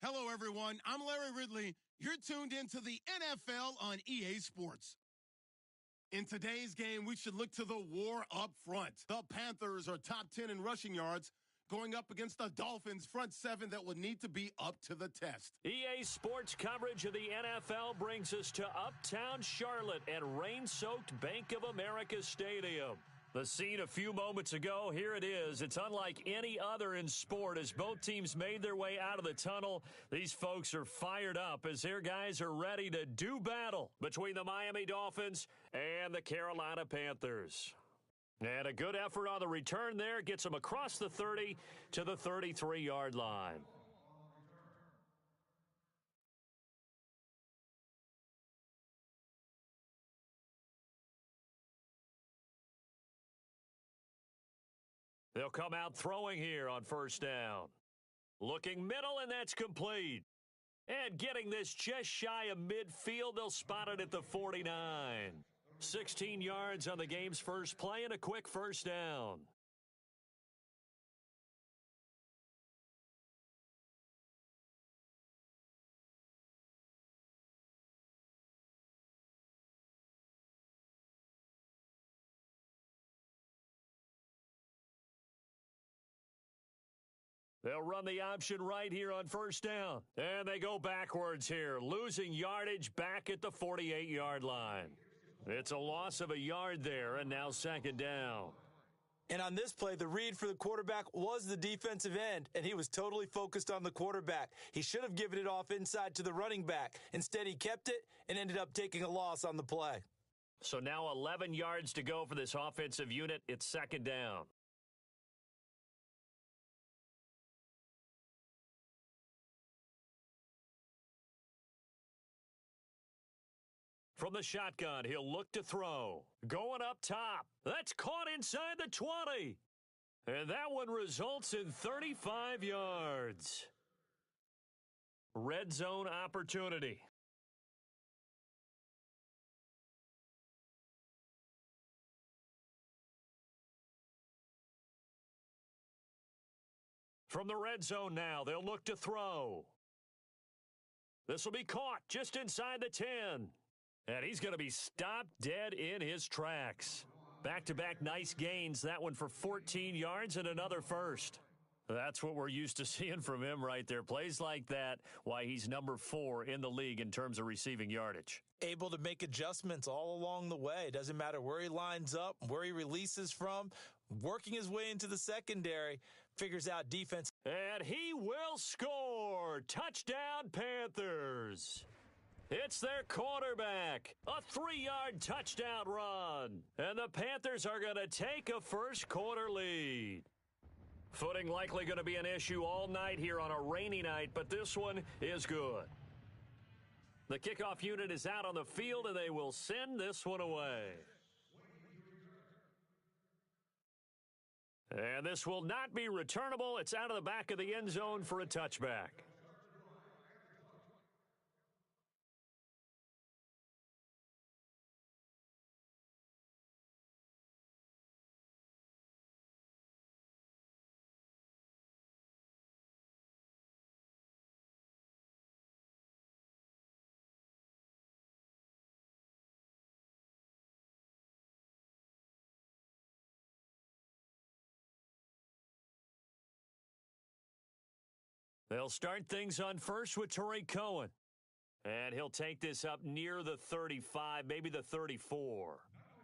Hello, everyone. I'm Larry Ridley. You're tuned into the NFL on EA Sports. In today's game, we should look to the war up front. The Panthers are top 10 in rushing yards, going up against the Dolphins' front seven that will need to be up to the test. EA Sports coverage of the NFL brings us to Uptown Charlotte at rain-soaked Bank of America Stadium. The scene a few moments ago, here it is. It's unlike any other in sport as both teams made their way out of the tunnel. These folks are fired up as their guys are ready to do battle between the Miami Dolphins and the Carolina Panthers. And a good effort on the return there gets them across the 30 to the 33-yard line. They'll come out throwing here on first down. Looking middle, and that's complete. And getting this just shy of midfield, they'll spot it at the 49. 16 yards on the game's first play and a quick first down. They'll run the option right here on first down. And they go backwards here, losing yardage back at the 48-yard line. It's a loss of a yard there, and now second down. And on this play, the read for the quarterback was the defensive end, and he was totally focused on the quarterback. He should have given it off inside to the running back. Instead, he kept it and ended up taking a loss on the play. So now 11 yards to go for this offensive unit. It's second down. From the shotgun, he'll look to throw. Going up top. That's caught inside the 20. And that one results in 35 yards. Red zone opportunity. From the red zone now, they'll look to throw. This will be caught just inside the 10. And he's going to be stopped dead in his tracks. Back-to-back nice gains, that one for 14 yards and another first. That's what we're used to seeing from him right there. Plays like that, why he's number 4 in the league in terms of receiving yardage. Able to make adjustments all along the way. Doesn't matter where he lines up, where he releases from. Working his way into the secondary, figures out defense. And he will score. Touchdown, Panthers. It's their quarterback. A 3-yard touchdown run. And the Panthers are going to take a first quarter lead. Footing likely going to be an issue all night here on a rainy night, but this one is good. The kickoff unit is out on the field, and they will send this one away. And this will not be returnable. It's out of the back of the end zone for a touchback. They'll start things on first with Tariq Cohen. And he'll take this up near the 35, maybe the 34.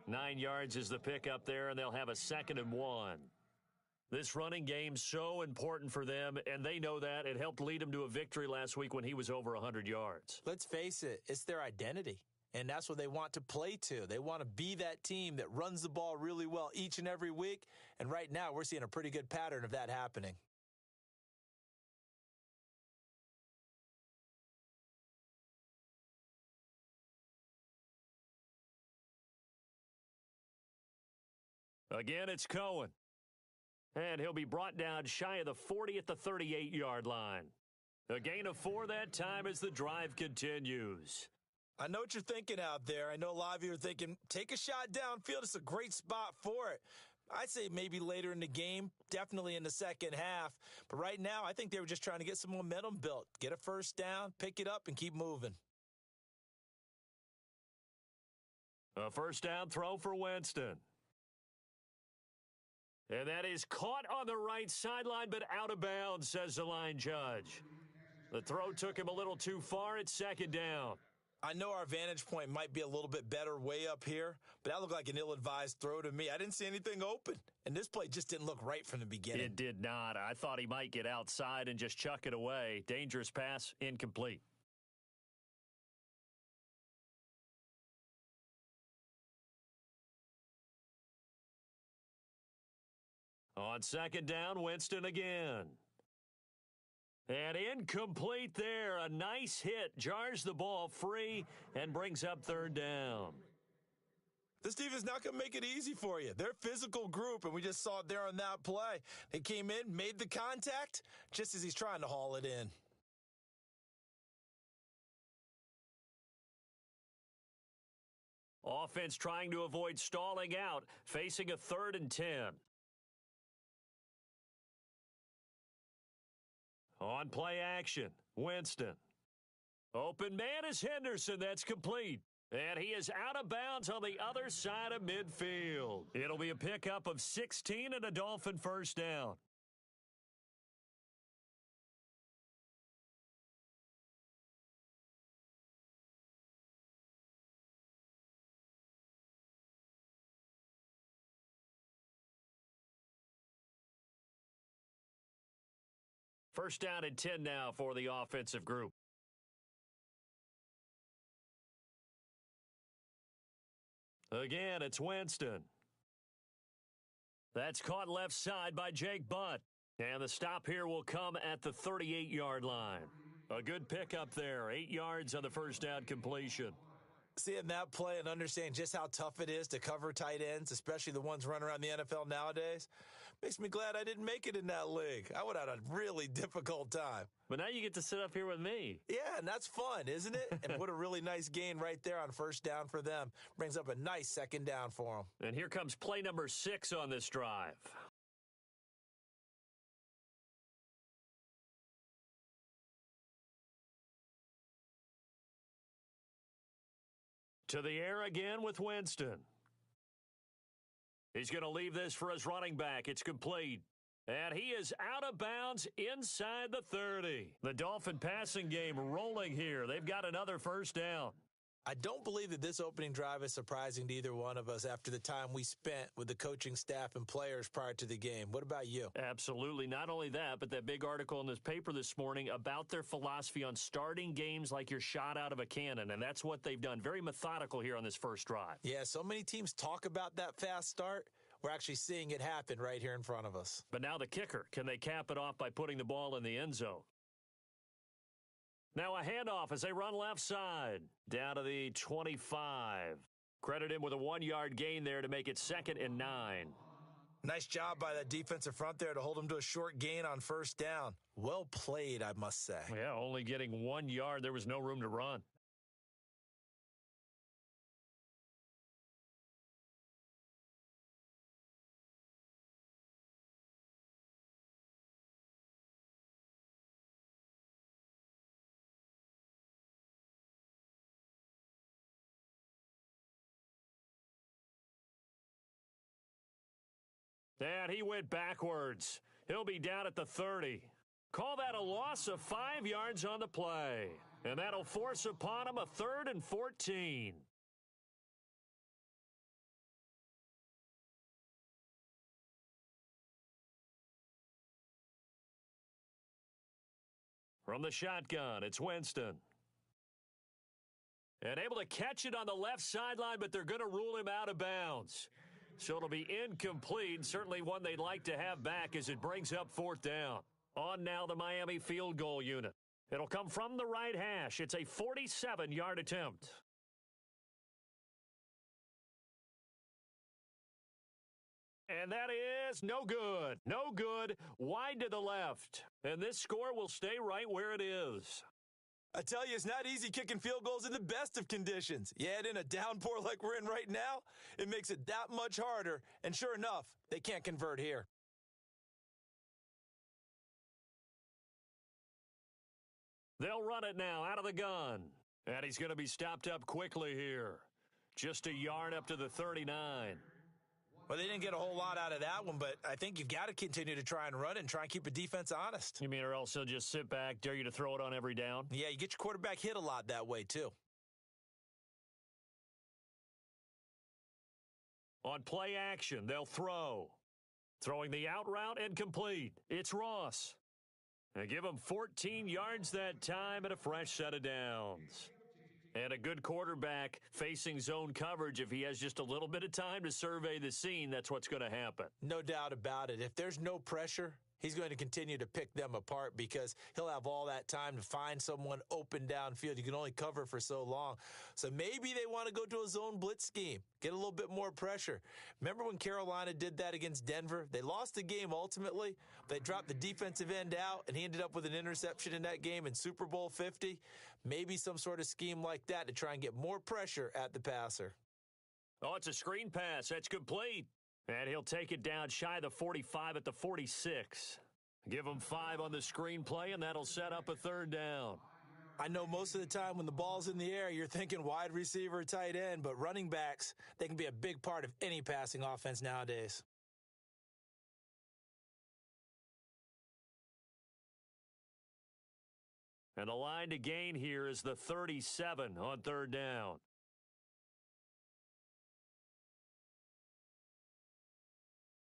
9 yards is the pickup there, and they'll have a 2nd and 1. This running game's so important for them, and they know that. It helped lead them to a victory last week when he was over 100 yards. Let's face it, it's their identity. And that's what they want to play to. They want to be that team that runs the ball really well each and every week. And right now, we're seeing a pretty good pattern of that happening. Again, it's Cohen. And he'll be brought down shy of the 40 at the 38-yard line. A gain of 4 that time as the drive continues. I know what you're thinking out there. I know a lot of you are thinking, take a shot downfield. It's a great spot for it. I'd say maybe later in the game, definitely in the second half. But right now, I think they were just trying to get some momentum built, get a first down, pick it up, and keep moving. A first down throw for Winston. And that is caught on the right sideline, but out of bounds, says the line judge. The throw took him a little too far. It's second down. I know our vantage point might be a little bit better way up here, but that looked like an ill-advised throw to me. I didn't see anything open, and this play just didn't look right from the beginning. It did not. I thought he might get outside and just chuck it away. Dangerous pass, incomplete. On second down, Winston again. And incomplete there. A nice hit. Jars the ball free and brings up third down. This defense is not going to make it easy for you. They're a physical group, and we just saw it there on that play. They came in, made the contact, just as he's trying to haul it in. Offense trying to avoid stalling out, facing a 3rd and 10. On play action, Winston. Open man is Henderson. That's complete. And he is out of bounds on the other side of midfield. It'll be a pickup of 16 and a Dolphin first down. First down and 10 now for the offensive group. Again, it's Winston. That's caught left side by Jake Butt. And the stop here will come at the 38-yard line. A good pickup there. 8 yards on the first down completion. Seeing that play and understanding just how tough it is to cover tight ends, especially the ones running around the NFL nowadays, makes me glad I didn't make it in that league. I would have had a really difficult time. But now you get to sit up here with me. Yeah, and that's fun, isn't it? And what a really nice gain right there on first down for them. Brings up a nice second down for them. And here comes play number 6 on this drive. To the air again with Winston. He's going to leave this for his running back. It's complete. And he is out of bounds inside the 30. The Dolphin passing game rolling here. They've got another first down. I don't believe that this opening drive is surprising to either one of us after the time we spent with the coaching staff and players prior to the game. What about you? Absolutely. Not only that, but that big article in this paper this morning about their philosophy on starting games like you're shot out of a cannon, and that's what they've done. Very methodical here on this first drive. Yeah, so many teams talk about that fast start. We're actually seeing it happen right here in front of us. But now the kicker. Can they cap it off by putting the ball in the end zone? Now a handoff as they run left side. Down to the 25. Credit him with a 1-yard gain there to make it 2nd and 9. Nice job by that defensive front there to hold him to a short gain on first down. Well played, I must say. Yeah, only getting 1 yard. There was no room to run. And he went backwards. He'll be down at the 30. Call that a loss of 5 yards on the play. And that'll force upon him a 3rd and 14. From the shotgun, it's Winston. And able to catch it on the left sideline, but they're going to rule him out of bounds. So it'll be incomplete, certainly one they'd like to have back as it brings up 4th down. On now the Miami field goal unit. It'll come from the right hash. It's a 47-yard attempt. And that is no good. No good. Wide to the left. And this score will stay right where it is. I tell you, it's not easy kicking field goals in the best of conditions. You add in a downpour like we're in right now, it makes it that much harder. And sure enough, they can't convert here. They'll run it now out of the gun. And he's going to be stopped up quickly here. Just a yard up to the 39. Well, they didn't get a whole lot out of that one, but I think you've got to continue to try and run and try and keep the defense honest. You mean, or else he'll just sit back, dare you to throw it on every down? Yeah, you get your quarterback hit a lot that way, too. On play action, they'll throw. Throwing the out route and complete. It's Ross. They give him 14 yards that time and a fresh set of downs. And a good quarterback facing zone coverage, if he has just a little bit of time to survey the scene, that's what's going to happen. No doubt about it. If there's no pressure, he's going to continue to pick them apart because he'll have all that time to find someone open downfield. You can only cover for so long. So maybe they want to go to a zone blitz scheme, get a little bit more pressure. Remember when Carolina did that against Denver? They lost the game ultimately. They dropped the defensive end out, and he ended up with an interception in that game in Super Bowl 50. Maybe some sort of scheme like that to try and get more pressure at the passer. Oh, it's a screen pass. That's complete. And he'll take it down shy of the 45 at the 46. Give him 5 on the screenplay, and that'll set up a third down. I know most of the time when the ball's in the air, you're thinking wide receiver, tight end, but running backs, they can be a big part of any passing offense nowadays. And the line to gain here is the 37 on third down.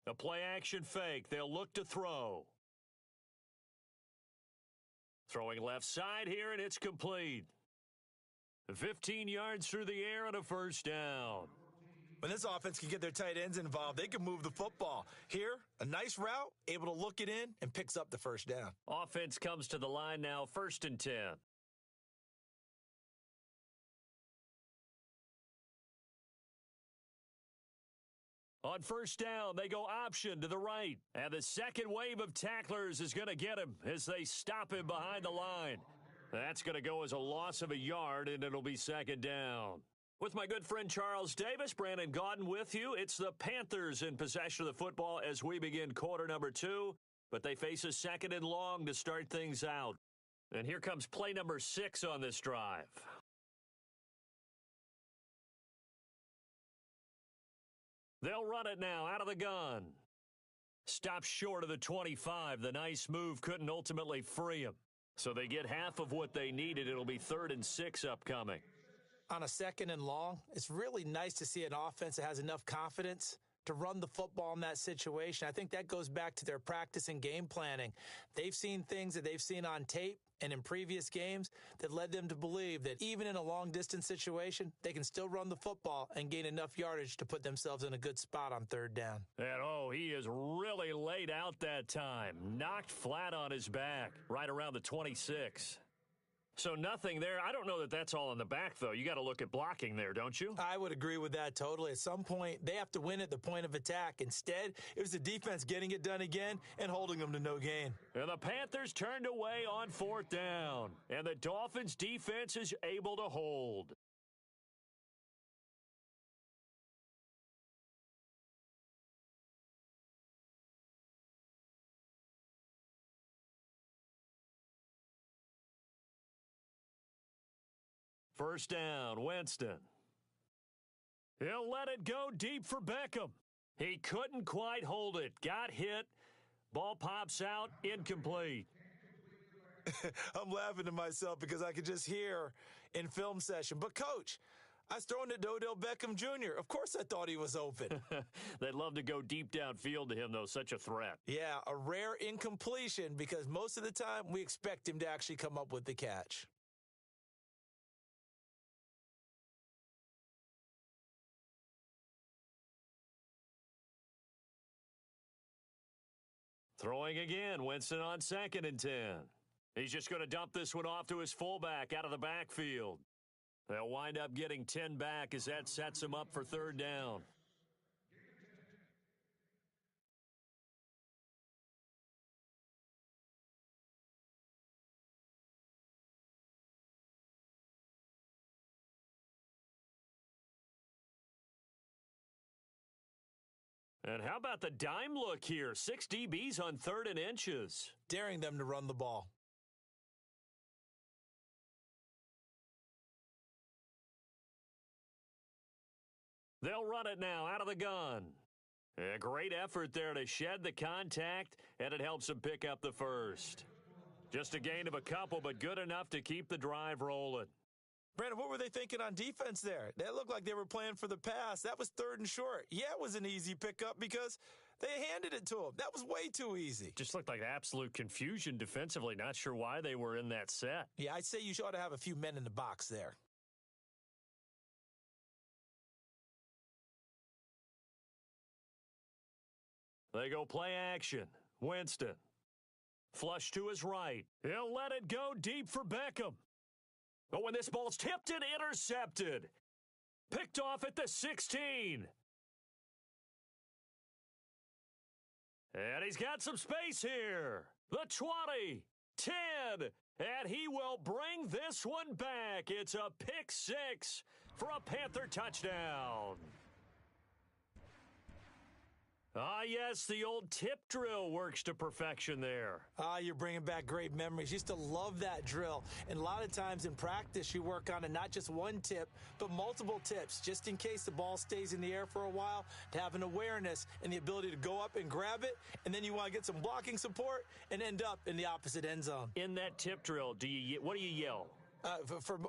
A play-action fake. They'll look to throw. Throwing left side here, and it's complete. 15 yards through the air and a first down. When this offense can get their tight ends involved, they can move the football. Here, a nice route, able to look it in, and picks up the first down. Offense comes to the line now, 1st and 10. On first down, they go option to the right. And the second wave of tacklers is going to get him as they stop him behind the line. That's going to go as a loss of a yard, and it'll be 2nd down. With my good friend Charles Davis, Brandon Gaudin with you. It's the Panthers in possession of the football as we begin quarter number 2. But they face a 2nd and long to start things out. And here comes play number 6 on this drive. They'll run it now out of the gun. Stops short of the 25. The nice move couldn't ultimately free him. So they get half of what they needed. It'll be 3rd and 6 upcoming. On a 2nd and long, it's really nice to see an offense that has enough confidence to run the football in that situation. I think that goes back to their practice and game planning. They've seen things that they've seen on tape and in previous games that led them to believe that even in a long-distance situation, they can still run the football and gain enough yardage to put themselves in a good spot on 3rd down. And, he is really laid out that time. Knocked flat on his back, right around the 26. So nothing there. I don't know that that's all in the back, though. You got to look at blocking there, don't you? I would agree with that totally. At some point, they have to win at the point of attack. Instead, it was the defense getting it done again and holding them to no gain. And the Panthers turned away on 4th down. And the Dolphins' defense is able to hold. First down, Winston. He'll let it go deep for Beckham. He couldn't quite hold it. Got hit. Ball pops out, incomplete. I'm laughing to myself because I could just hear in film session. But, Coach, I was throwing it to Odell Beckham Jr. Of course I thought he was open. They'd love to go deep downfield to him, though. Such a threat. Yeah, a rare incompletion because most of the time we expect him to actually come up with the catch. Throwing again, Winston on 2nd and 10. He's just going to dump this one off to his fullback out of the backfield. They'll wind up getting 10 back as that sets him up for 3rd down. And how about the dime look here? 6 DBs on 3rd and inches. Daring them to run the ball. They'll run it now out of the gun. A great effort there to shed the contact, and it helps them pick up the first. Just a gain of a couple, but good enough to keep the drive rolling. Brandon, what were they thinking on defense there? That looked like they were playing for the pass. That was 3rd and short. Yeah, it was an easy pickup because they handed it to them. That was way too easy. Just looked like absolute confusion defensively. Not sure why they were in that set. Yeah, I'd say you ought to have a few men in the box there. They go play action. Winston. Flush to his right. He'll let it go deep for Beckham. But when this ball's tipped and intercepted. Picked off at the 16. And he's got some space here. The 20. 10. And he will bring this one back. It's a pick 6 for a Panther touchdown. Ah, yes, the old tip drill works to perfection there. Ah, you're bringing back great memories. Used to love that drill. And a lot of times in practice, you work on it, not just one tip, but multiple tips, just in case the ball stays in the air for a while, to have an awareness and the ability to go up and grab it, and then you want to get some blocking support and end up in the opposite end zone. In that tip drill, what do you yell?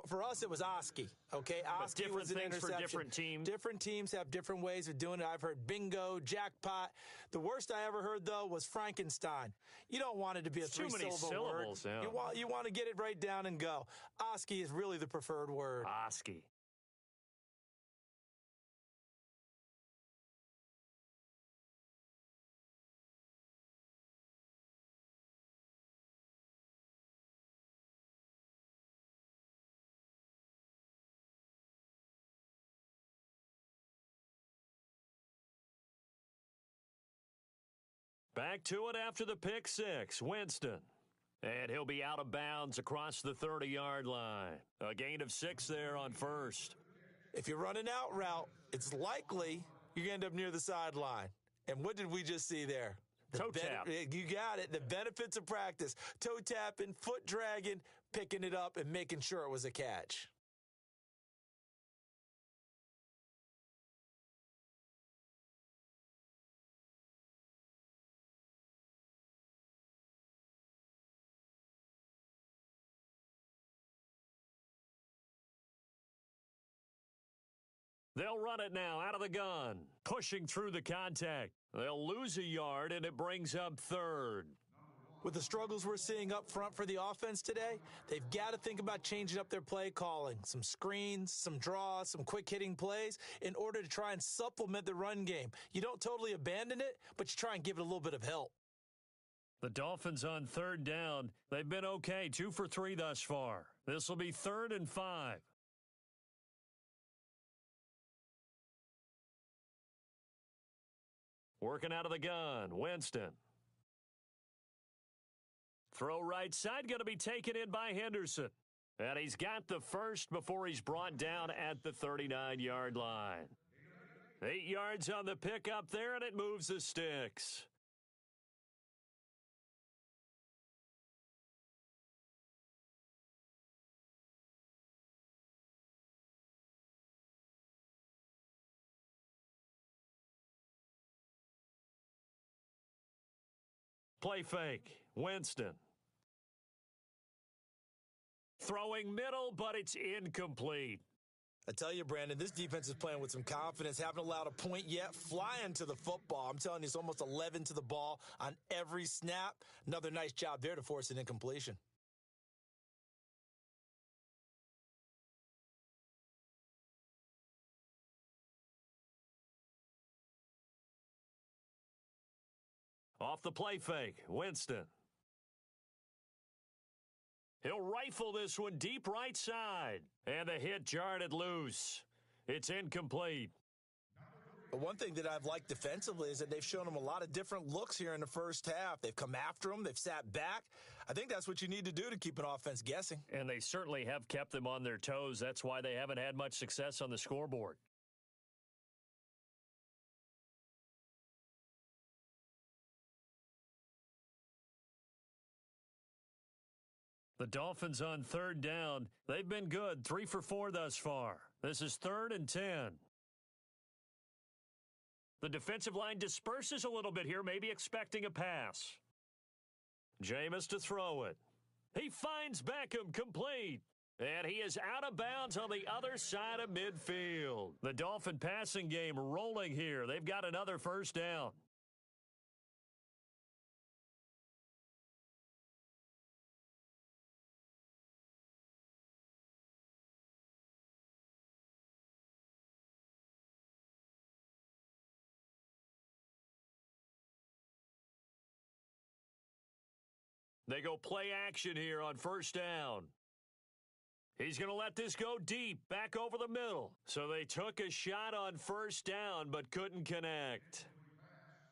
For us, it was Oski. Okay, Oski was an interception. For different teams. Different teams have different ways of doing it. I've heard bingo, jackpot. The worst I ever heard though was Frankenstein. You don't want it to be a three-syllable word. Yeah. You want to get it right down and go. Oski is really the preferred word. Oski. Back to it after the pick 6. Winston. And he'll be out of bounds across the 30-yard line. A gain of 6 there on first. If you run an out route, it's likely you're going to end up near the sideline. And what did we just see there? Toe tap. You got it. The benefits of practice. Toe tapping, foot dragging, picking it up, and making sure it was a catch. They'll run it now out of the gun. Pushing through the contact. They'll lose a yard, and it brings up 3rd. With the struggles we're seeing up front for the offense today, they've got to think about changing up their play calling. Some screens, some draws, some quick-hitting plays in order to try and supplement the run game. You don't totally abandon it, but you try and give it a little bit of help. The Dolphins on 3rd down. They've been okay, 2 for 3 thus far. This will be 3rd and 5. Working out of the gun, Winston. Throw right side, going to be taken in by Henderson. And he's got the first before he's brought down at the 39-yard line. 8 yards on the pickup there, and it moves the sticks. Play fake. Winston. Throwing middle, but it's incomplete. I tell you, Brandon, this defense is playing with some confidence. Haven't allowed a point yet. Flying to the football. I'm telling you, it's almost 11 to the ball on every snap. Another nice job there to force an incompletion. Off the play fake, Winston. He'll rifle this one deep right side. And the hit jarred it loose. It's incomplete. But one thing that I've liked defensively is that they've shown them a lot of different looks here in the first half. They've come after them. They've sat back. I think that's what you need to do to keep an offense guessing. And they certainly have kept them on their toes. That's why they haven't had much success on the scoreboard. The Dolphins on third down. They've been good, 3 for 4 thus far. This is 3rd and 10. The defensive line disperses a little bit here, maybe expecting a pass. Jameis to throw it. He finds Beckham, complete. And he is out of bounds on the other side of midfield. The Dolphin passing game rolling here. They've got another first down. They go play action here on first down. He's going to let this go deep, back over the middle. So they took a shot on first down, but couldn't connect.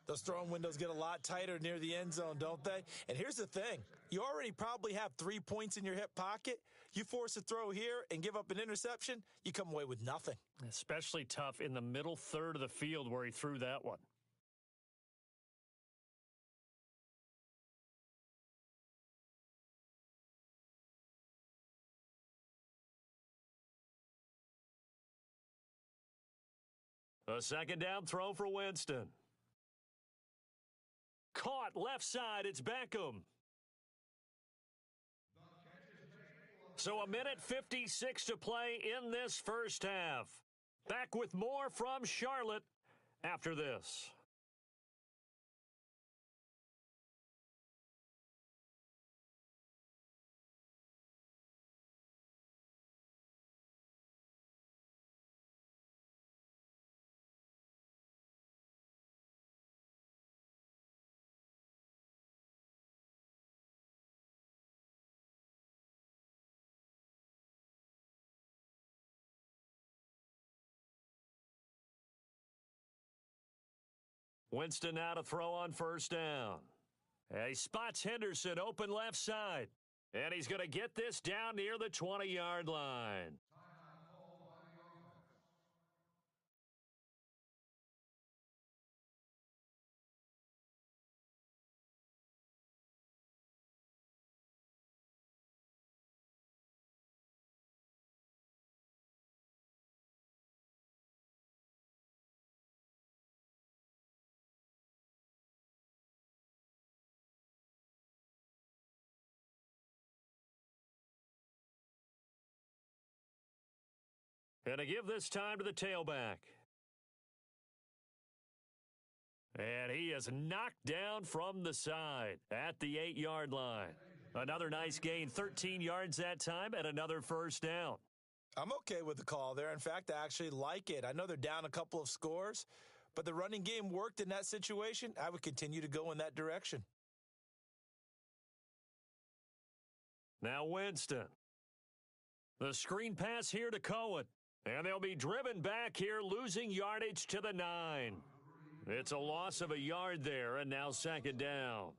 Those throwing windows get a lot tighter near the end zone, don't they? And here's the thing. You already probably have 3 points in your hip pocket. You force a throw here and give up an interception, you come away with nothing. Especially tough in the middle third of the field where he threw that one. A second down throw for Winston. Caught left side, it's Beckham. So 1:56 to play in this first half. Back with more from Charlotte after this. Winston now to throw on first down. He spots Henderson open left side. And he's going to get this down near the 20-yard line. And to give this time to the tailback. And he is knocked down from the side at the 8-yard line. Another nice gain, 13 yards that time, and another first down. I'm okay with the call there. In fact, I actually like it. I know they're down a couple of scores, but the running game worked in that situation. I would continue to go in that direction. Now Winston. The screen pass here to Cohen. And they'll be driven back here, losing yardage to the 9. It's a loss of a yard there, and now second down.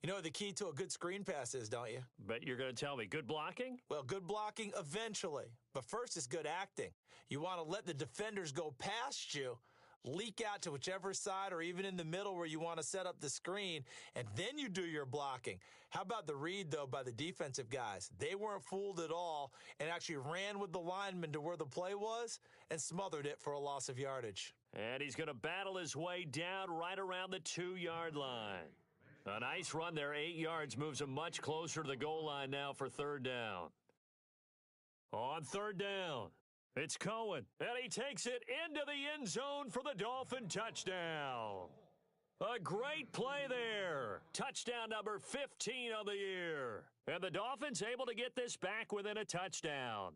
You know what the key to a good screen pass is, don't you? Bet you're going to tell me. Good blocking? Well, good blocking eventually. But first is good acting. You want to let the defenders go past you, leak out to whichever side or even in the middle where you want to set up the screen, and then you do your blocking. How about the read, though, by the defensive guys? They weren't fooled at all and actually ran with the lineman to where the play was and smothered it for a loss of yardage. And he's going to battle his way down right around the 2-yard line. A nice run there, 8 yards, moves him much closer to the goal line now for third down. On third down, it's Cohen, and he takes it into the end zone for the Dolphin touchdown. A great play there. Touchdown number 15 on the year. And the Dolphins able to get this back within a touchdown.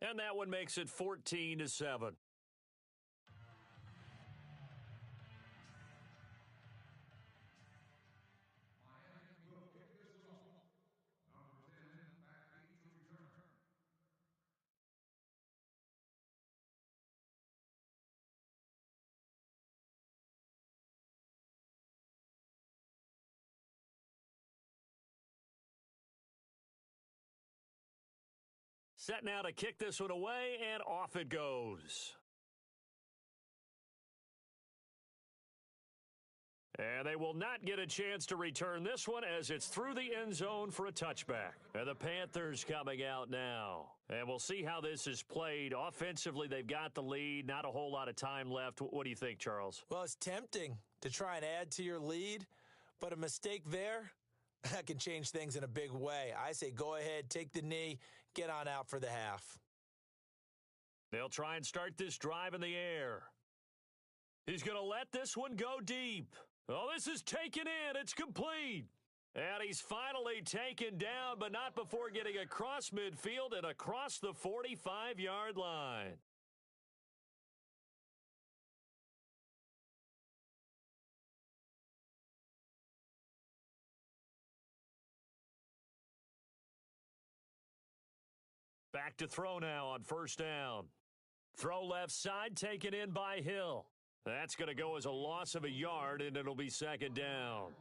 And that one makes it 14-7. Set now to kick this one away, and off it goes. And they will not get a chance to return this one as it's through the end zone for a touchback. And the Panthers coming out now. And we'll see how this is played. Offensively, they've got the lead. Not a whole lot of time left. What do you think, Charles? Well, it's tempting to try and add to your lead, but a mistake there, that can change things in a big way. I say go ahead, take the knee, get on out for the half. They'll try and start this drive in the air. He's going to let this one go deep. Oh, this is taken in. It's complete. And he's finally taken down, but not before getting across midfield and across the 45-yard line. Back to throw now on first down. Throw left side, taken in by Hill. That's going to go as a loss of a yard, and it'll be second down.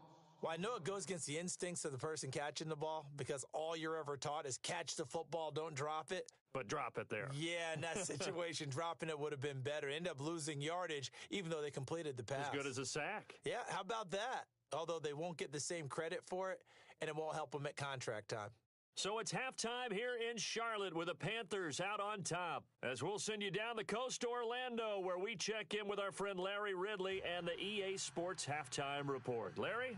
Well, I know it goes against the instincts of the person catching the ball because all you're ever taught is catch the football, don't drop it. But drop it there. Yeah, in that situation, dropping it would have been better. End up losing yardage, even though they completed the pass. As good as a sack. Yeah, how about that? Although they won't get the same credit for it, and it won't help them at contract time. So it's halftime here in Charlotte with the Panthers out on top. As we'll send you down the coast to Orlando, where we check in with our friend Larry Ridley and the EA Sports Halftime Report. Larry?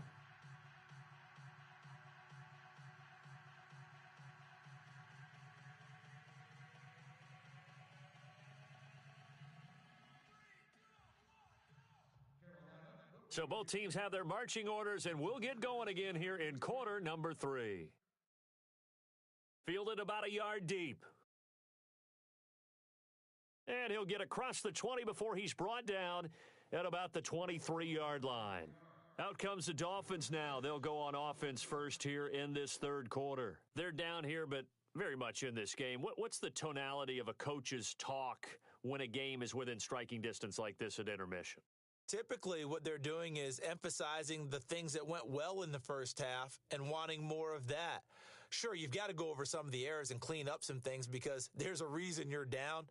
So both teams have their marching orders, and we'll get going again here in quarter number 3. Fielded about a yard deep. And he'll get across the 20 before he's brought down at about the 23-yard line. Out comes the Dolphins now. They'll go on offense first here in this third quarter. They're down here, but very much in this game. What's the tonality of a coach's talk when a game is within striking distance like this at intermission? Typically, what they're doing is emphasizing the things that went well in the first half and wanting more of that. Sure, you've got to go over some of the errors and clean up some things because there's a reason you're down.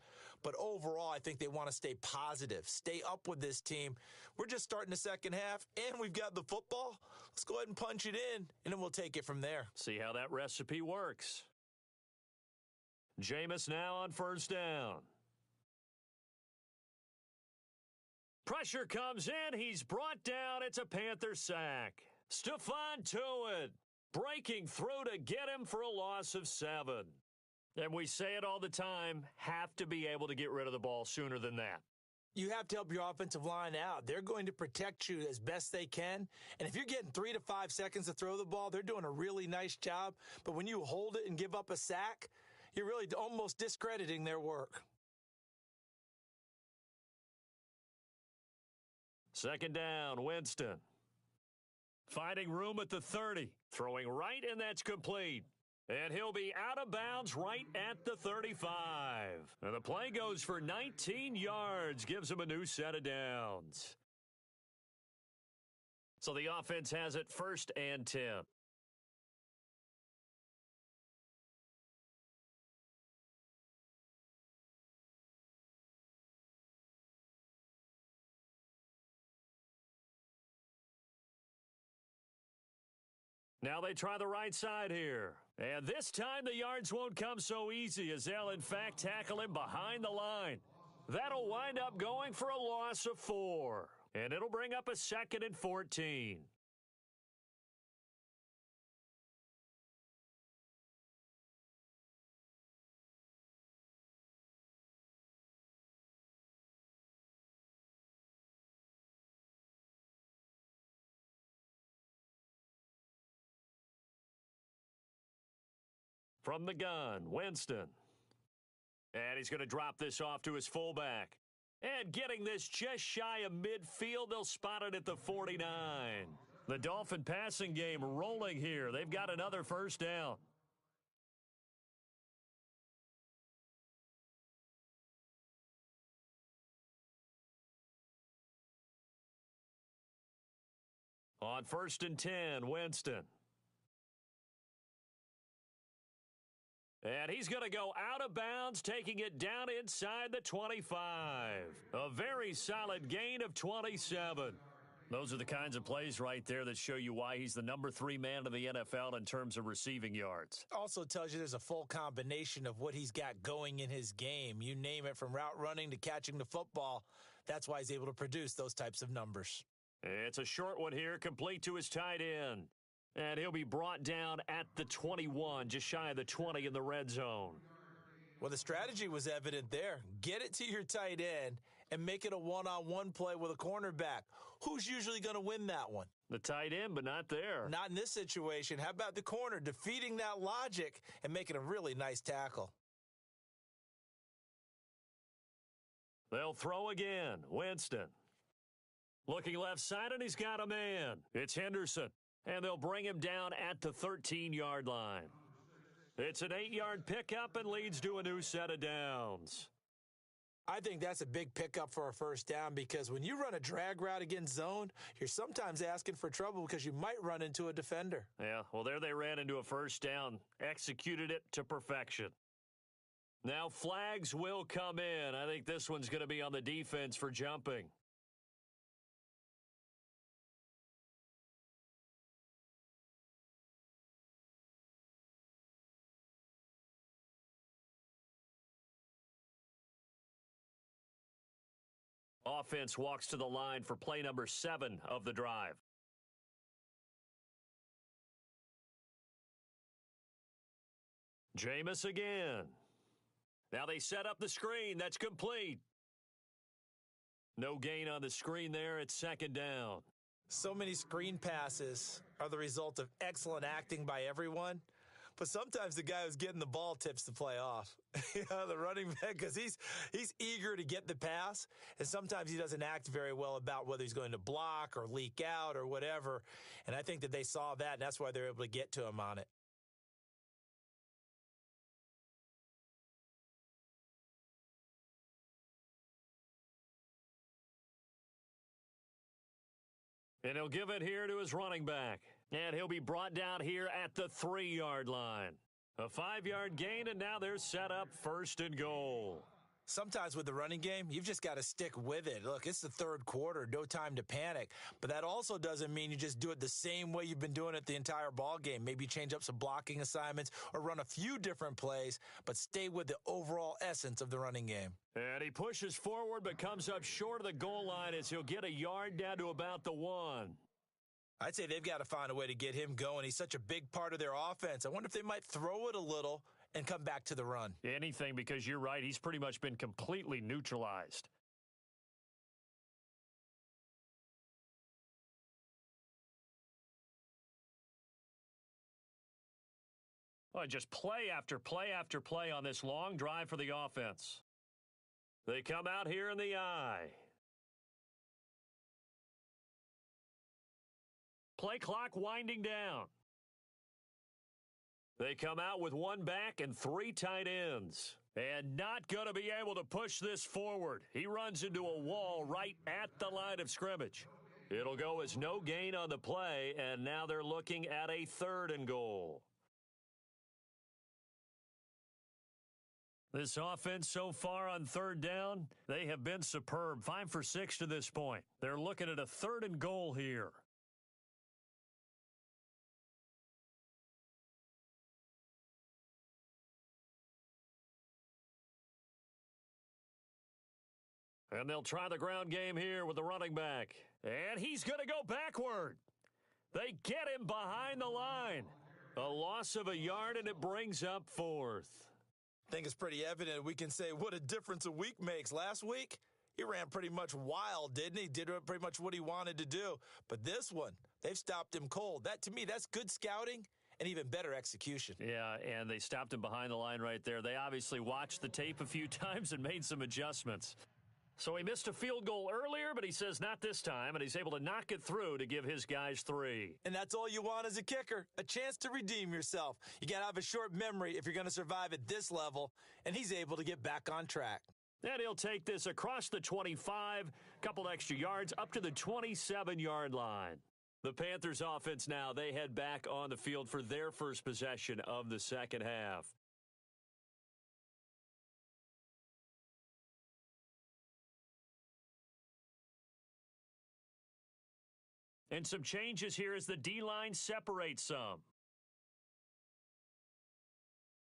But overall, I think they want to stay positive, stay up with this team. We're just starting the second half, and we've got the football. Let's go ahead and punch it in, and then we'll take it from there. See how that recipe works. Jameis now on first down. Pressure comes in. He's brought down. It's a Panther sack. Stephon Tuitt breaking through to get him for a loss of 7. And we say it all the time, have to be able to get rid of the ball sooner than that. You have to help your offensive line out. They're going to protect you as best they can. And if you're getting 3 to 5 seconds to throw the ball, they're doing a really nice job. But when you hold it and give up a sack, you're really almost discrediting their work. Second down, Winston. Finding room at the 30. Throwing right, and that's complete. And he'll be out of bounds right at the 35. And the play goes for 19 yards, gives him a new set of downs. So the offense has it 1st and 10. Now they try the right side here. And this time the yards won't come so easy as they'll in fact tackle him behind the line. That'll wind up going for a loss of 4. And it'll bring up a 2nd and 14. From the gun, Winston. And he's going to drop this off to his fullback. And getting this just shy of midfield, they'll spot it at the 49. The Dolphin passing game rolling here. They've got another first down. On 1st and 10, Winston. And he's going to go out of bounds, taking it down inside the 25. A very solid gain of 27. Those are the kinds of plays right there that show you why he's the number 3 man in the NFL in terms of receiving yards. Also tells you there's a full combination of what he's got going in his game. You name it, from route running to catching the football. That's why he's able to produce those types of numbers. It's a short one here, complete to his tight end. And he'll be brought down at the 21, just shy of the 20 in the red zone. Well, the strategy was evident there. Get it to your tight end and make it a one-on-one play with a cornerback. Who's usually going to win that one? The tight end, but not there. Not in this situation. How about the corner defeating that logic and making a really nice tackle? They'll throw again. Winston. Looking left side, and he's got a man. It's Henderson. And they'll bring him down at the 13-yard line. It's an 8-yard pickup and leads to a new set of downs. I think that's a big pickup for a first down, because when you run a drag route against zone, you're sometimes asking for trouble because you might run into a defender. Yeah, well, there they ran into a first down, executed it to perfection. Now flags will come in. I think this one's going to be on the defense for jumping. Offense walks to the line for play number 7 of the drive. Jameis again. Now they set up the screen. That's complete. No gain on the screen there. It's second down. So many screen passes are the result of excellent acting by everyone. But sometimes the guy who's getting the ball tips the play off. The running back, because he's eager to get the pass, and sometimes he doesn't act very well about whether he's going to block or leak out or whatever. And I think that they saw that, and that's why they're able to get to him on it. And he'll give it here to his running back. And he'll be brought down here at the 3-yard line. A 5-yard gain, and now they're set up first and goal. Sometimes with the running game, you've just got to stick with it. Look, it's the third quarter, no time to panic. But that also doesn't mean you just do it the same way you've been doing it the entire ball game. Maybe change up some blocking assignments or run a few different plays, but stay with the overall essence of the running game. And he pushes forward but comes up short of the goal line as he'll get a yard down to about the 1. I'd say they've got to find a way to get him going. He's such a big part of their offense. I wonder if they might throw it a little and come back to the run. Anything, because you're right. He's pretty much been completely neutralized. Well, just play after play after play on this long drive for the offense. They come out here in the eye. Play clock winding down. They come out with 1 back and 3 tight ends. And not going to be able to push this forward. He runs into a wall right at the line of scrimmage. It'll go as no gain on the play, and now they're looking at a 3rd and goal. This offense so far on 3rd down, they have been superb. 5 for 6 to this point. They're looking at a 3rd and goal here. And they'll try the ground game here with the running back. And he's going to go backward. They get him behind the line. A loss of a yard, and it brings up 4th. I think it's pretty evident. We can say what a difference a week makes. Last week, he ran pretty much wild, didn't he? Did pretty much what he wanted to do. But this one, they've stopped him cold. That, to me, that's good scouting and even better execution. Yeah, and they stopped him behind the line right there. They obviously watched the tape a few times and made some adjustments. So he missed a field goal earlier, but he says not this time, and he's able to knock it through to give his guys 3. And that's all you want as a kicker, a chance to redeem yourself. You got to have a short memory if you're going to survive at this level, and he's able to get back on track. And he'll take this across the 25, couple extra yards, up to the 27-yard line. The Panthers offense now, they head back on the field for their first possession of the second half. And some changes here as the D-line separates some.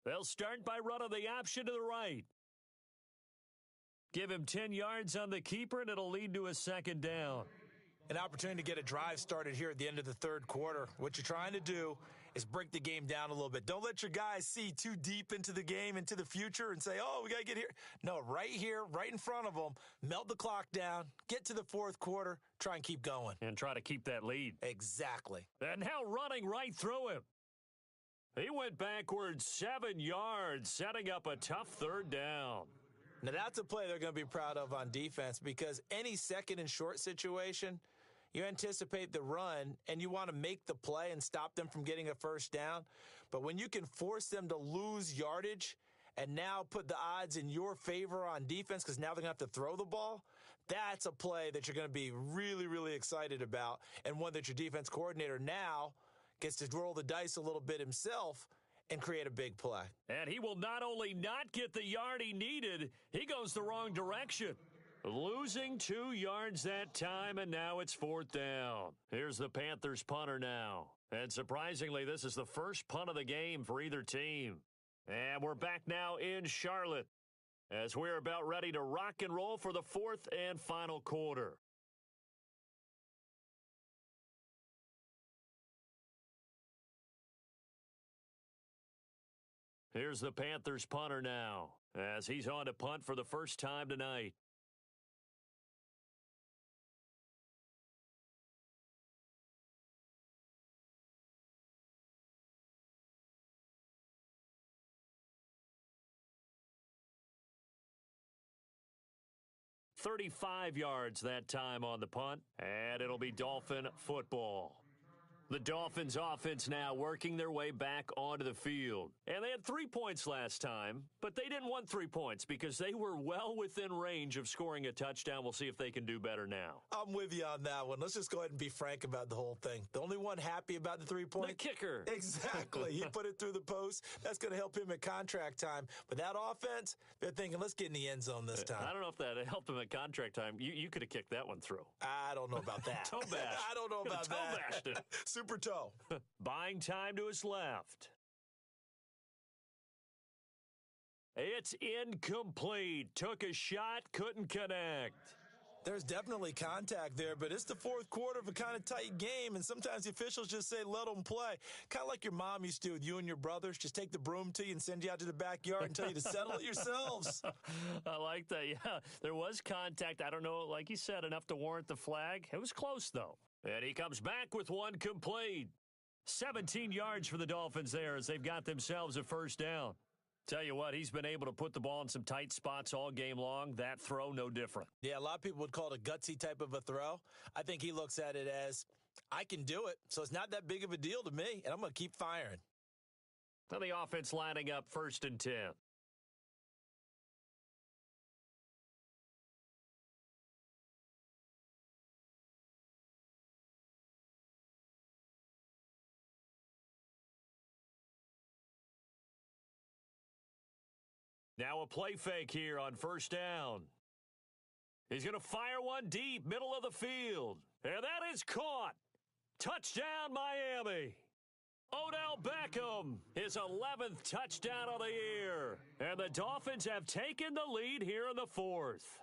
They'll start by running the option to the right. Give him 10 yards on the keeper, and it'll lead to a second down. An opportunity to get a drive started here at the end of the third quarter. What you're trying to do is break the game down a little bit. Don't let your guys see too deep into the game, into the future, and say, oh, we got to get here. No, right here, right in front of them, melt the clock down, get to the fourth quarter, try and keep going. And try to keep that lead. Exactly. And now running right through him. He went backwards 7 yards, setting up a tough third down. Now, that's a play they're going to be proud of on defense because any second and short situation, you anticipate the run, and you want to make the play and stop them from getting a first down. But when you can force them to lose yardage and now put the odds in your favor on defense because now they're going to have to throw the ball, that's a play that you're going to be really, really excited about, and one that your defense coordinator now gets to roll the dice a little bit himself and create a big play. And he will not only not get the yard he needed, he goes the wrong direction. Losing 2 yards that time, and now it's fourth down. Here's the Panthers punter now. And surprisingly, this is the first punt of the game for either team. And we're back now in Charlotte as we're about ready to rock and roll for the fourth and final quarter. Here's the Panthers punter now as he's on to punt for the first time tonight. .35 yards that time on the punt, and it'll be Dolphin football. The Dolphins offense now working their way back onto the field. And they had 3 points last time, but they didn't want 3 points because they were well within range of scoring a touchdown. We'll see if they can do better now. I'm with you on that one. Let's just go ahead and be frank about the whole thing. The only one happy about the 3 points? The kicker. Exactly. He put it through the post. That's going to help him at contract time. But that offense, they're thinking, let's get in the end zone this time. I don't know if that helped him at contract time. You could have kicked that one through. I don't know about that. Toe bash. I don't know about that. Toe bashed it. Super toe. Buying time to his left. It's incomplete. Took a shot, couldn't connect. There's definitely contact there, but it's the fourth quarter of a kind of tight game, and sometimes the officials just say, let them play. Kind of like your mom used to do with you and your brothers. Just take the broom to you and send you out to the backyard and tell you to settle it yourselves. I like that. Yeah, there was contact. I don't know, like you said, enough to warrant the flag. It was close, though. And he comes back with one complete. 17 yards for the Dolphins there as they've got themselves a first down. Tell you what, he's been able to put the ball in some tight spots all game long. That throw, no different. Yeah, a lot of people would call it a gutsy type of a throw. I think he looks at it as, I can do it, so it's not that big of a deal to me, and I'm going to keep firing. Now the offense lining up 1st and 10. Now a play fake here on first down. He's going to fire one deep, middle of the field. And that is caught. Touchdown, Miami. Odell Beckham, his 11th touchdown of the year. And the Dolphins have taken the lead here in the fourth.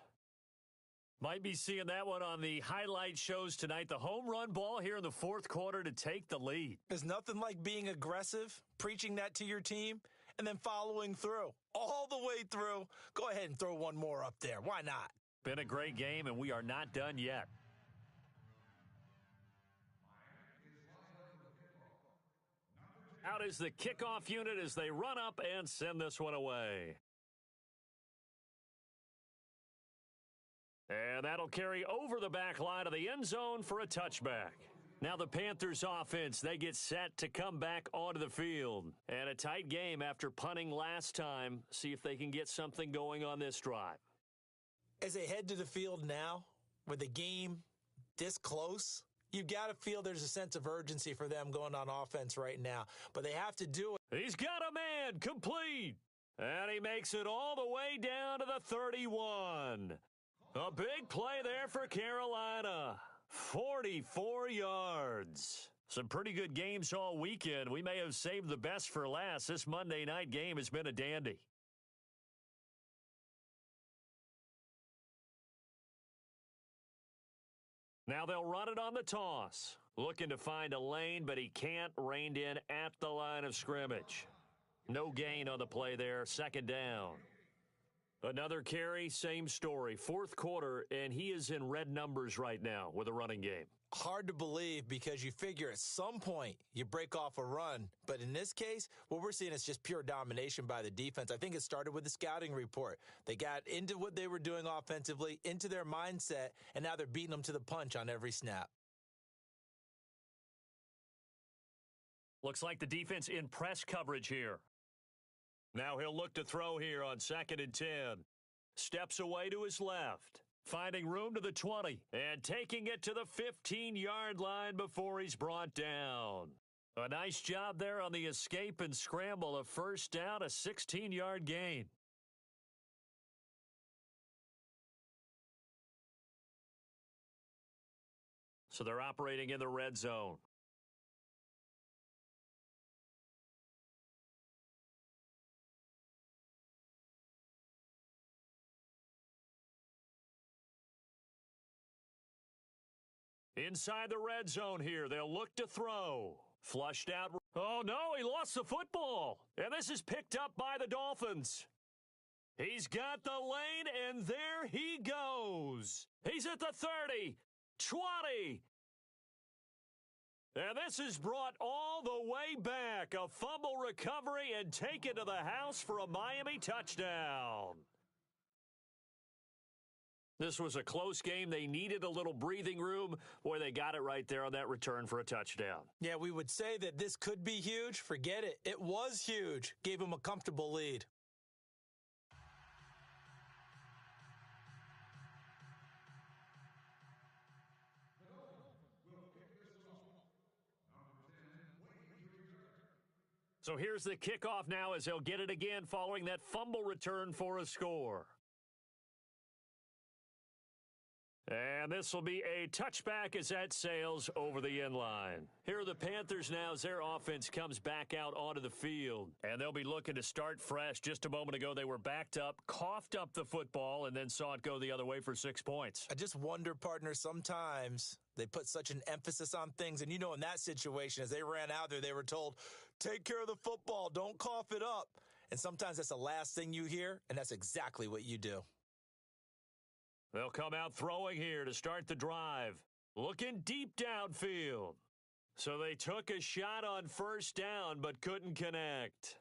Might be seeing that one on the highlight shows tonight. The home run ball here in the fourth quarter to take the lead. There's nothing like being aggressive, preaching that to your team, and then following through. All the way through. Go ahead and throw one more up there. Why not? Been a great game, and we are not done yet. Out is the kickoff unit as they run up and send this one away. And that'll carry over the back line of the end zone for a touchback. Now the Panthers offense, they get set to come back onto the field. And a tight game after punting last time. See if they can get something going on this drive. As they head to the field now, with the game this close, you've got to feel there's a sense of urgency for them going on offense right now. But they have to do it. He's got a man, complete. And he makes it all the way down to the 31. A big play there for Carolina. 44 yards. Some pretty good games all weekend. We may have saved the best for last. This Monday night game has been a dandy. Now they'll run it on the toss. Looking to find a lane, but he can't. Reined in at the line of scrimmage. No gain on the play there. Second down. Another carry, same story. Fourth quarter, and he is in red numbers right now with a running game. Hard to believe because you figure at some point you break off a run. But in this case, what we're seeing is just pure domination by the defense. I think it started with the scouting report. They got into what they were doing offensively, into their mindset, and now they're beating them to the punch on every snap. Looks like the defense in press coverage here. Now he'll look to throw here on 2nd and 10. Steps away to his left. Finding room to the 20 and taking it to the 15-yard line before he's brought down. A nice job there on the escape and scramble. A first down, a 16-yard gain. So they're operating in the red zone. Inside the red zone here, they'll look to throw. Flushed out. Oh, no, he lost the football. And this is picked up by the Dolphins. He's got the lane, and there he goes. He's at the 30, 20. And this is brought all the way back. A fumble recovery and taken to the house for a Miami touchdown. This was a close game. They needed a little breathing room. Boy, they got it right there on that return for a touchdown. Yeah, we would say that this could be huge. Forget it. It was huge. Gave him a comfortable lead. So here's the kickoff now as they'll get it again following that fumble return for a score. And this will be a touchback as that sails over the end line. Here are the Panthers now as their offense comes back out onto the field. And they'll be looking to start fresh. Just a moment ago, they were backed up, coughed up the football, and then saw it go the other way for 6 points. I just wonder, partner, sometimes they put such an emphasis on things. And, you know, in that situation, as they ran out there, they were told, take care of the football, don't cough it up. And sometimes that's the last thing you hear, and that's exactly what you do. They'll come out throwing here to start the drive. Looking deep downfield. So they took a shot on first down but couldn't connect.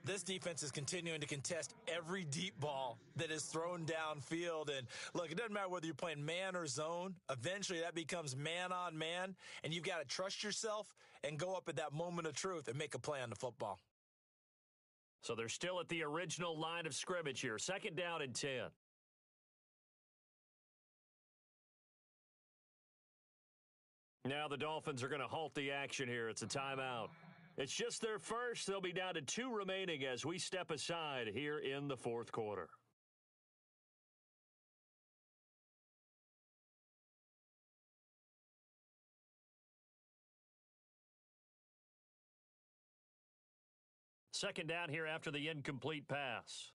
This defense is continuing to contest every deep ball that is thrown downfield. And look, it doesn't matter whether you're playing man or zone. Eventually that becomes man on man. And you've got to trust yourself and go up at that moment of truth and make a play on the football. So they're still at the original line of scrimmage here. 2nd down and 10. Now the Dolphins are going to halt the action here. It's a timeout. It's just their first. They'll be down to 2 remaining as we step aside here in the fourth quarter. Second down here after the incomplete pass.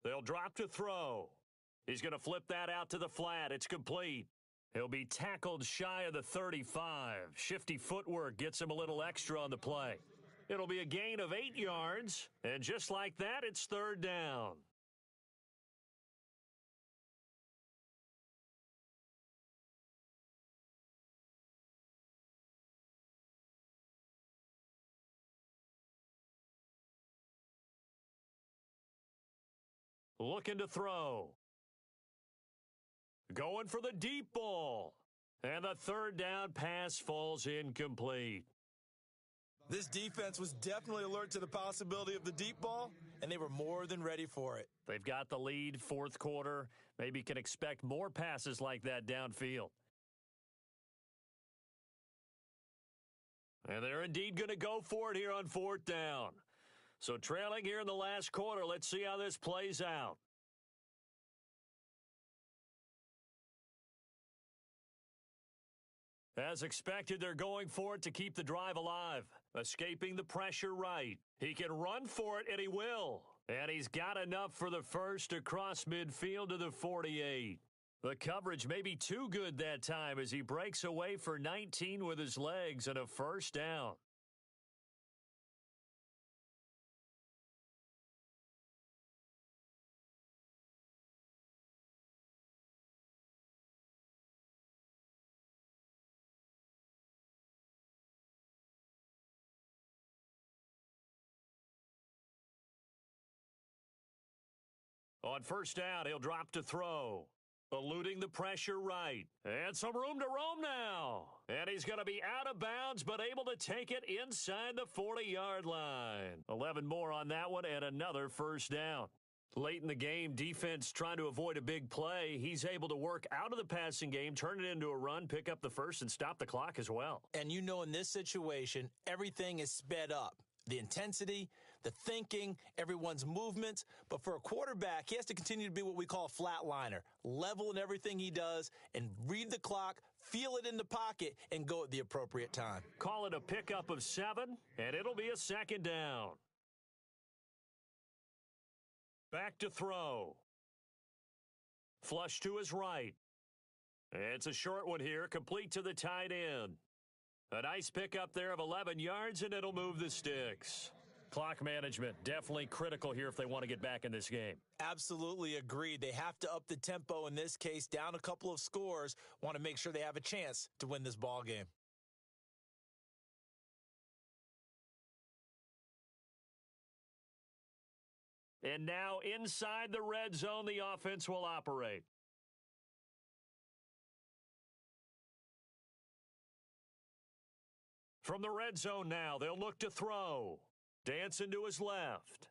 They'll drop to throw. He's going to flip that out to the flat. It's complete. He'll be tackled shy of the 35. Shifty footwork gets him a little extra on the play. It'll be a gain of 8 yards, and just like that, it's 3rd down. Looking to throw. Going for the deep ball. And the 3rd down pass falls incomplete. This defense was definitely alert to the possibility of the deep ball, and they were more than ready for it. They've got the lead, fourth quarter. Maybe can expect more passes like that downfield. And they're indeed going to go for it here on 4th down. So trailing here in the last quarter, let's see how this plays out. As expected, they're going for it to keep the drive alive. Escaping the pressure right. He can run for it, and he will. And he's got enough for the first across midfield to the 48. The coverage may be too good that time as he breaks away for 19 with his legs and a first down. On first down, he'll drop to throw. Eluding the pressure right. And some room to roam now. And he's going to be out of bounds, but able to take it inside the 40-yard line. 11 more on that one and another first down. Late in the game, defense trying to avoid a big play. He's able to work out of the passing game, turn it into a run, pick up the first, and stop the clock as well. And you know in this situation, everything is sped up. The intensity, the thinking, everyone's movements. But for a quarterback, he has to continue to be what we call a flatliner. Level in everything he does and read the clock, feel it in the pocket, and go at the appropriate time. Call it a pickup of 7, and it'll be a second down. Back to throw. Flush to his right. It's a short one here, complete to the tight end. A nice pickup there of 11 yards, and it'll move the sticks. Clock management, definitely critical here if they want to get back in this game. Absolutely agreed. They have to up the tempo in this case, down a couple of scores, want to make sure they have a chance to win this ball game. And now inside the red zone, the offense will operate. From the red zone now, they'll look to throw. Dancing to his left.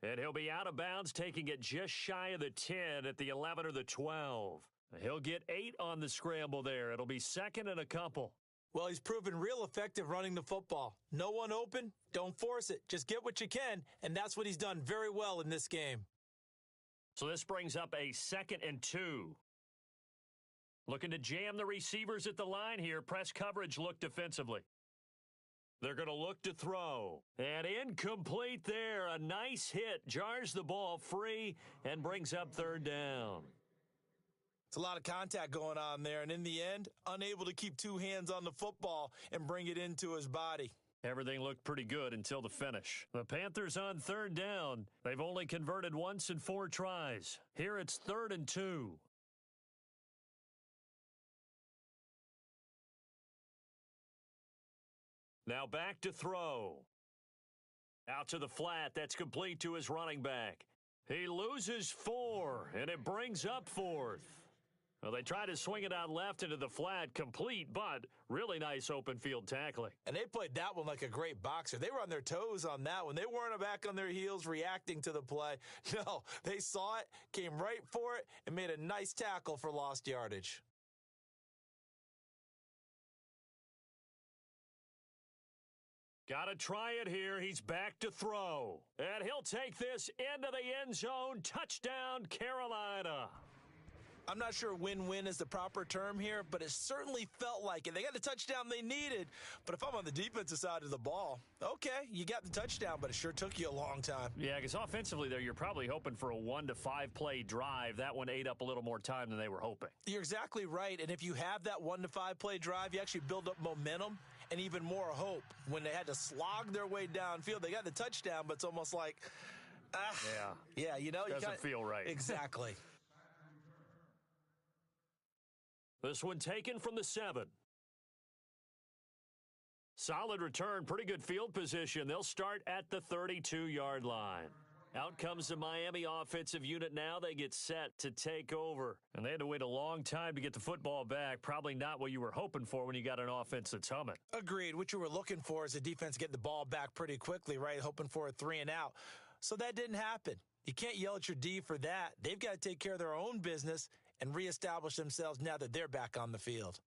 And he'll be out of bounds, taking it just shy of the 10 at the 11 or the 12. He'll get 8 on the scramble there. It'll be second and a couple. Well, he's proven real effective running the football. No one open, don't force it. Just get what you can, and that's what he's done very well in this game. So this brings up a 2nd and 2. Looking to jam the receivers at the line here. Press coverage look defensively. They're going to look to throw. And incomplete there. A nice hit. Jars the ball free and brings up 3rd down. It's a lot of contact going on there. And in the end, unable to keep 2 hands on the football and bring it into his body. Everything looked pretty good until the finish. The Panthers on 3rd down. They've only converted once in 4 tries. Here it's 3rd and 2. Now back to throw. Out to the flat. That's complete to his running back. He loses 4, and it brings up 4th. Well, they try to swing it out left into the flat, complete, but really nice open field tackling. And they played that one like a great boxer. They were on their toes on that one. They weren't back on their heels reacting to the play. No, they saw it, came right for it, and made a nice tackle for lost yardage. Got to try it here. He's back to throw. And he'll take this into the end zone. Touchdown, Carolina. I'm not sure win-win is the proper term here, but it certainly felt like it. They got the touchdown they needed, but if I'm on the defensive side of the ball, okay, you got the touchdown, but it sure took you a long time. Yeah, because offensively there, you're probably hoping for a 1 to 5 play drive. That one ate up a little more time than they were hoping. You're exactly right, and if you have that 1 to 5 play drive, you actually build up momentum and even more hope. When they had to slog their way downfield, they got the touchdown, but it's almost like, yeah, you know, doesn't feel right. Exactly. This one taken from the 7. Solid return, pretty good field position. They'll start at the 32-yard line. Out comes the Miami offensive unit now. They get set to take over. And they had to wait a long time to get the football back. Probably not what you were hoping for when you got an offense that's humming. Agreed. What you were looking for is a defense get the ball back pretty quickly, right? Hoping for a 3 and out. So that didn't happen. You can't yell at your D for that. They've got to take care of their own business and reestablish themselves now that they're back on the field.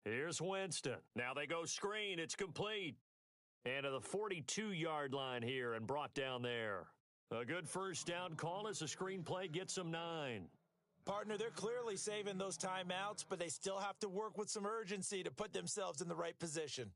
Here's Winston. Now they go screen. It's complete. And to the 42-yard line here and brought down there. A good first down call as the screenplay gets them 9. Partner, they're clearly saving those timeouts, but they still have to work with some urgency to put themselves in the right position.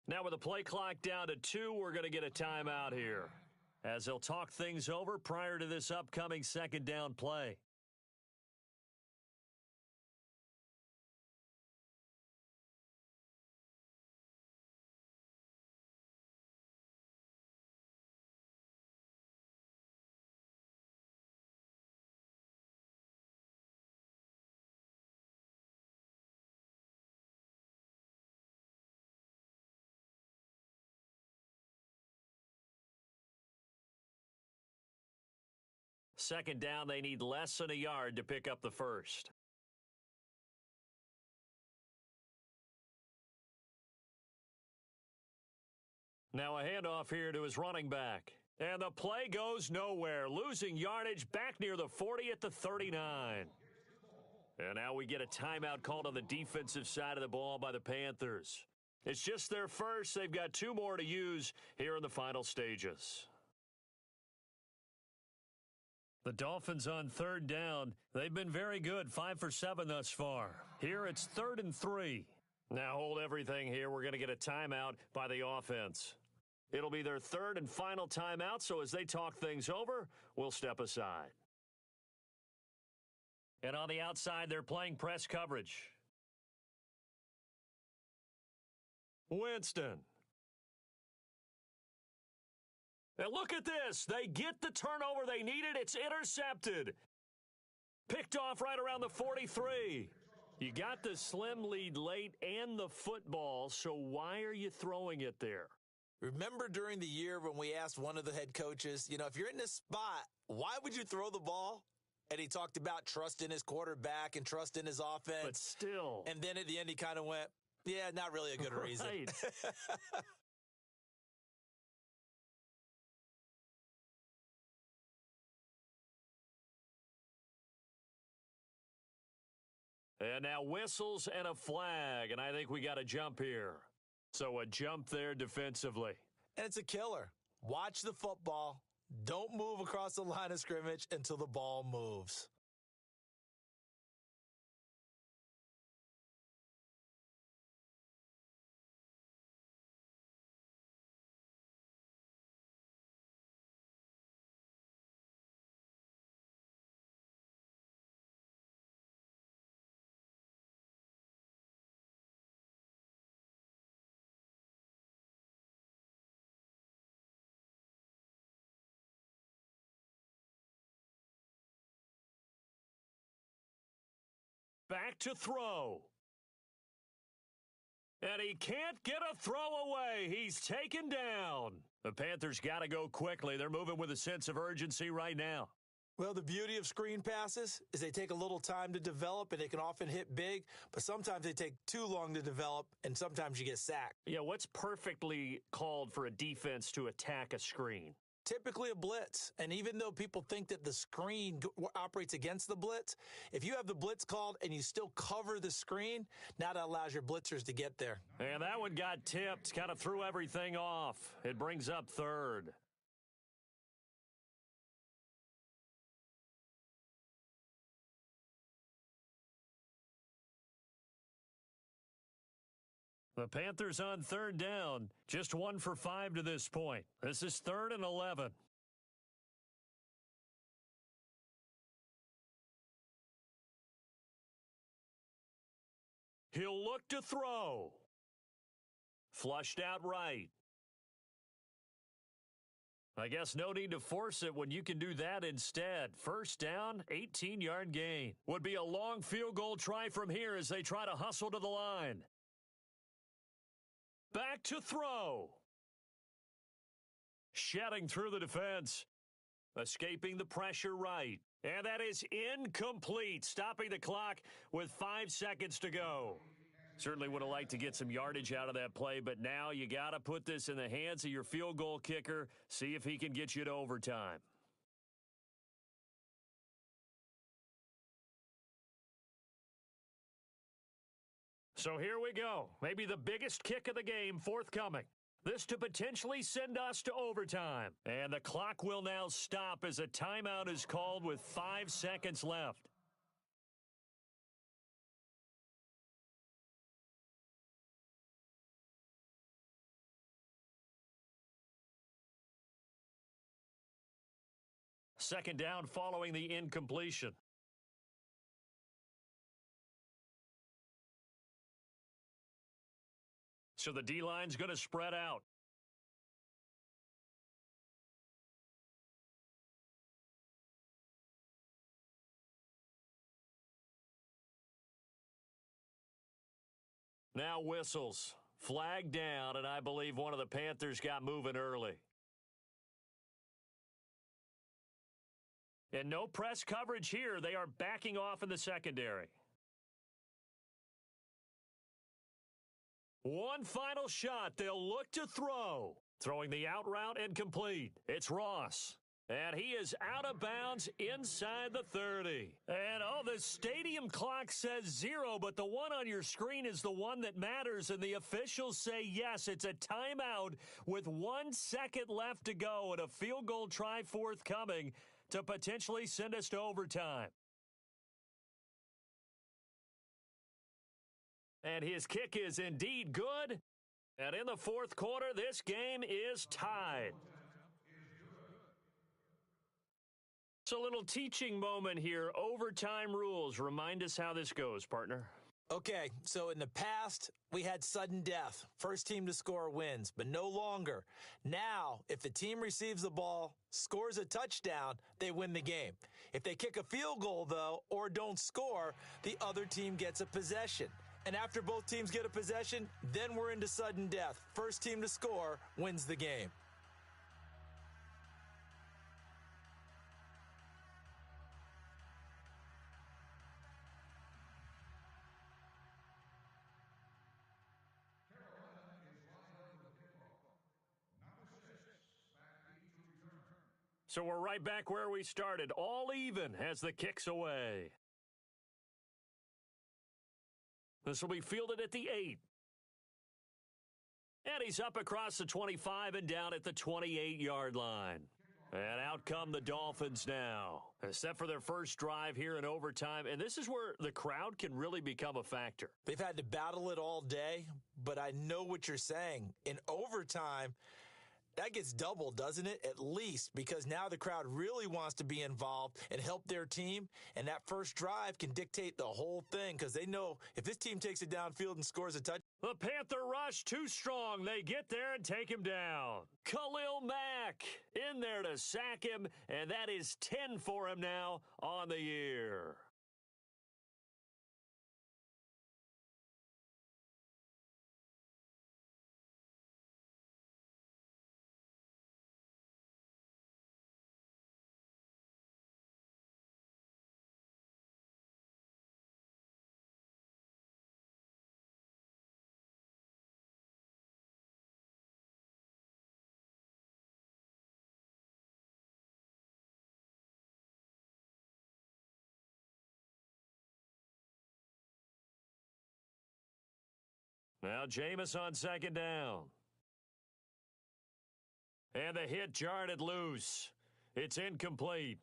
Now with the play clock down to 2, we're going to get a timeout here, as they'll talk things over prior to this upcoming second down play. Second down, they need less than a yard to pick up the first. Now a handoff here to his running back. And the play goes nowhere, losing yardage back near the 40 at the 39. And now we get a timeout called on the defensive side of the ball by the Panthers. It's just their first. They've got 2 more to use here in the final stages. The Dolphins on third down. They've been very good, 5 for 7 thus far. Here it's 3rd and 3. Now hold everything here. We're going to get a timeout by the offense. It'll be their 3rd and final timeout, so as they talk things over, we'll step aside. And on the outside, they're playing press coverage. Winston. And look at this. They get the turnover they needed. It's intercepted. Picked off right around the 43. You got the slim lead late and the football, so why are you throwing it there? Remember during the year when we asked one of the head coaches, if you're in this spot, why would you throw the ball? And he talked about trust in his quarterback and trust in his offense. But still. And then at the end, he kind of went, yeah, not really a good reason. Right. And now whistles and a flag, and I think we got a jump here. So a jump there defensively. And it's a killer. Watch the football. Don't move across the line of scrimmage until the ball moves. Back to throw. And he can't get a throw away. He's taken down. The Panthers got to go quickly. They're moving with a sense of urgency right now. Well, the beauty of screen passes is they take a little time to develop, and they can often hit big, but sometimes they take too long to develop, and sometimes you get sacked. Yeah, what's perfectly called for a defense to attack a screen? Typically a blitz. And even though people think that the screen operates against the blitz, if you have the blitz called and you still cover the screen, now that allows your blitzers to get there. And that one got tipped, kind of threw everything off. It brings up 3rd. The Panthers on 3rd down, just 1 for 5 to this point. This is 3rd and 11. He'll look to throw. Flushed out right. I guess no need to force it when you can do that instead. First down, 18-yard gain. Would be a long field goal try from here as they try to hustle to the line. back to throw. Shedding through the defense. Escaping the pressure right. And that is incomplete. Stopping the clock with 5 seconds to go. Certainly would have liked to get some yardage out of that play, but now you got to put this in the hands of your field goal kicker. See if he can get you to overtime. So here we go. Maybe the biggest kick of the game forthcoming. This to potentially send us to overtime. And the clock will now stop as a timeout is called with 5 seconds left. Second down following the incompletion. So the D-line's going to spread out. Now whistles. Flag down, and I believe one of the Panthers got moving early. And no press coverage here. They are backing off in the secondary. One final shot. They'll look to throw. Throwing the out route and complete. It's Ross. And he is out of bounds inside the 30. And, the stadium clock says 0, but the one on your screen is the one that matters, and the officials say yes, it's a timeout with 1 second left to go and a field goal try forthcoming to potentially send us to overtime. And his kick is indeed good. And in the fourth quarter, this game is tied. So a little teaching moment here. Overtime rules. Remind us how this goes, partner. Okay, so in the past, we had sudden death. First team to score wins, but no longer. Now, if the team receives the ball, scores a touchdown, they win the game. If they kick a field goal, though, or don't score, the other team gets a possession. And after both teams get a possession, then we're into sudden death. First team to score wins the game. So we're right back where we started, all even as the kick's away. This will be fielded at the 8. And he's up across the 25 and down at the 28-yard line. And out come the Dolphins now, except for their first drive here in overtime. And this is where the crowd can really become a factor. They've had to battle it all day, but I know what you're saying. In overtime, that gets doubled, doesn't it? At least, because now the crowd really wants to be involved and help their team, and that first drive can dictate the whole thing because they know if this team takes it downfield and scores a touchdown. The Panther rush too strong. They get there and take him down. Khalil Mack in there to sack him, and that is 10 for him now on the year. Now Jameis on second down. And the hit jarred it loose. It's incomplete.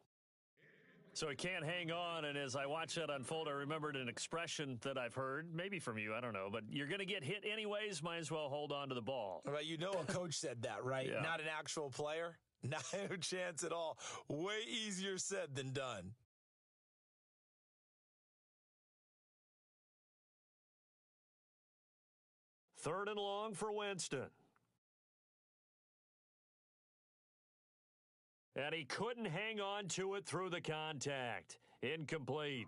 So he can't hang on, and as I watched that unfold, I remembered an expression that I've heard, maybe from you, I don't know, but you're going to get hit anyways, might as well hold on to the ball. Well, you know a coach said that, right? Yeah. Not an actual player? Not a chance at all. Way easier said than done. Third and long for Winston. And he couldn't hang on to it through the contact. Incomplete.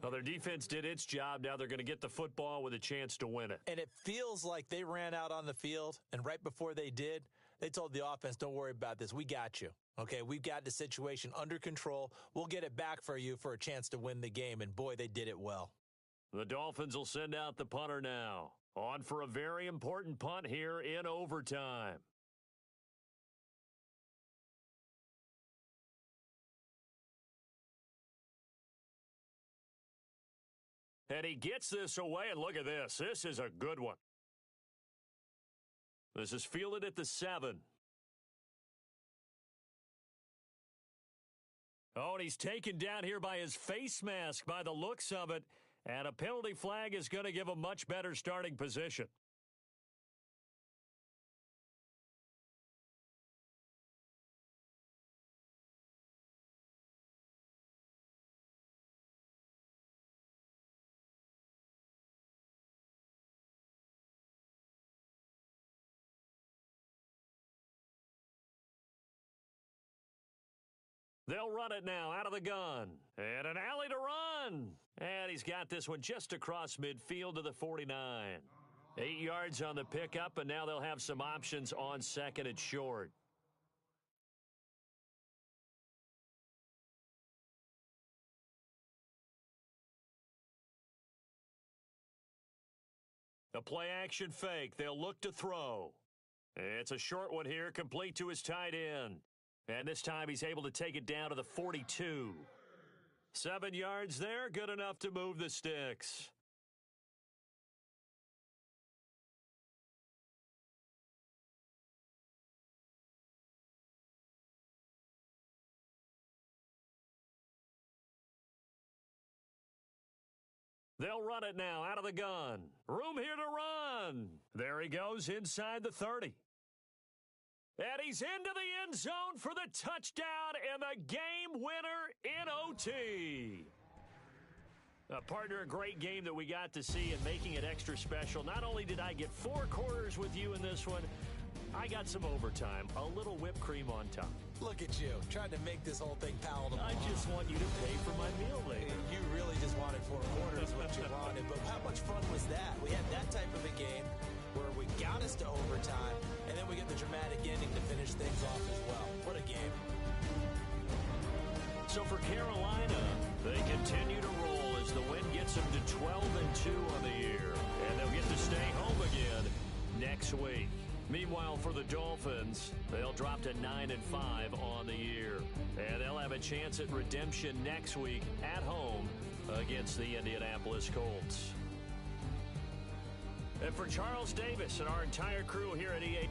Well, their defense did its job. Now they're going to get the football with a chance to win it. And it feels like they ran out on the field, and right before they did, they told the offense, don't worry about this. We got you. Okay, we've got the situation under control. We'll get it back for you for a chance to win the game. And, boy, they did it well. The Dolphins will send out the punter now. On for a very important punt here in overtime. And he gets this away, and look at this. This is a good one. This is fielded at the 7. Oh, and he's taken down here by his face mask by the looks of it. And a penalty flag is going to give a much better starting position. They'll run it now out of the gun. And an alley to run. And he's got this one just across midfield to the 49. 8 yards on the pickup, and now they'll have some options on second and short. A play-action fake. They'll look to throw. It's a short one here, complete to his tight end. And this time he's able to take it down to the 42. 7 yards there, good enough to move the sticks. They'll run it now out of the gun. Room here to run. There he goes inside the 30. And he's into the end zone for the touchdown and the game winner in OT. Partner, a great game that we got to see and making it extra special. Not only did I get 4 quarters with you in this one, I got some overtime, a little whipped cream on top. Look at you, trying to make this whole thing palatable. I just want you to pay for my meal later. You really just wanted 4 quarters, what you wanted. But how much fun was that? We had that type of a game where we got us to overtime, and then we get the dramatic ending to finish things off as well. What a game. So for Carolina, they continue to roll as the win gets them to 12-2 on the year. And they'll get to stay home again next week. Meanwhile, for the Dolphins, they'll drop to 9-5 on the year. And they'll have a chance at redemption next week at home against the Indianapolis Colts. And for Charles Davis and our entire crew here at EA